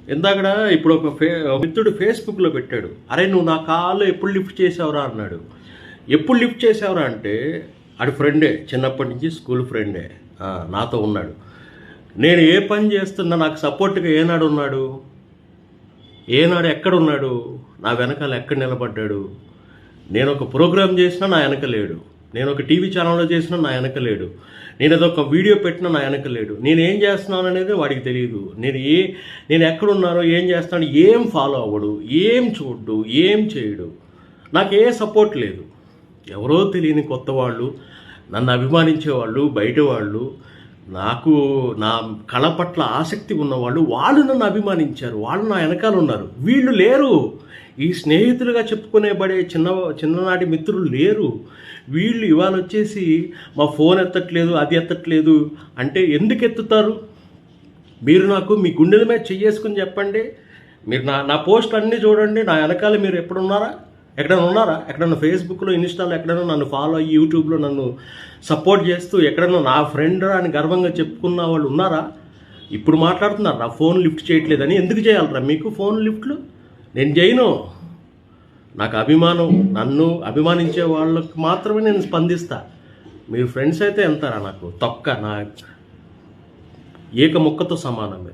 ఇందాకడ ఇప్పుడు ఒక మిత్రుడు ఫేస్బుక్లో పెట్టాడు, అరే నువ్వు నా కాల్ ఎప్పుడు లిఫ్ట్ చేసావురా అన్నాడు. ఎప్పుడు లిఫ్ట్ చేసావురా అంటే ఆడి ఫ్రెండే, చిన్నప్పటి నుంచి స్కూల్ ఫ్రెండే, నాతో ఉన్నాడు. నేను ఏ పని చేస్తున్నా నాకు సపోర్ట్గా ఏనాడు ఉన్నాడు, ఏనాడు ఎక్కడున్నాడు, నా వెనకాల ఎక్కడ నిలబడ్డాడు. నేను ఒక ప్రోగ్రామ్ చేసినా నా వెనక లేడు, నేను ఒక టీవీ ఛానల్లో చేసినా నా వెనక లేడు, నేను ఏదో ఒక వీడియో పెట్టినా నా వెనక లేడు. నేను ఏం చేస్తున్నాను అనేది వాడికి తెలియదు. నేను ఎక్కడున్నానో ఏం చేస్తున్నాను ఏం ఫాలో అవ్వడు, ఏం చూడ్డు, ఏం చేయడు. నాకు ఏ సపోర్ట్ లేదు. ఎవరో తెలియని కొత్త వాళ్ళు, నన్ను అభిమానించేవాళ్ళు, బయట వాళ్ళు, నాకు నా కళ పట్ల ఆసక్తి ఉన్నవాళ్ళు, వాళ్ళు నన్ను అభిమానించారు, వాళ్ళు నా వెనకాల ఉన్నారు. వీళ్ళు లేరు. ఈ స్నేహితులుగా చెప్పుకునేబడే చిన్ననాటి మిత్రులు లేరు. వీళ్ళు ఇవాళ వచ్చేసి మా ఫోన్ ఎత్తట్లేదు, అది ఎత్తట్లేదు అంటే ఎందుకు ఎత్తుతారు? మీరు నాకు మీ గుండెల మీద చెయ్యేసుకుని చెప్పండి. మీరు నా పోస్ట్ అన్నీ చూడండి, నా వెనకాల మీరు ఎక్కడైనా ఉన్నారా? ఎక్కడన్నా ఫేస్బుక్లో, ఇన్స్టాలో ఎక్కడైనా నన్ను ఫాలో అయ్యి, యూట్యూబ్లో నన్ను సపోర్ట్ చేస్తూ ఎక్కడన్నా నా ఫ్రెండ్ అని గర్వంగా చెప్పుకున్న వాళ్ళు ఉన్నారా? ఇప్పుడు మాట్లాడుతున్నారు నా ఫోన్ లిఫ్ట్ చేయట్లేదని. ఎందుకు చేయాలరా మీకు ఫోన్ లిఫ్ట్లు? నేను చేయను. నాకు అభిమానం, నన్ను అభిమానించే వాళ్ళకి మాత్రమే నేను స్పందిస్తా. మీరు ఫ్రెండ్స్ అయితే ఎంతరా నాకు తొక్క, నా ఏక ముక్కతో సమానమే.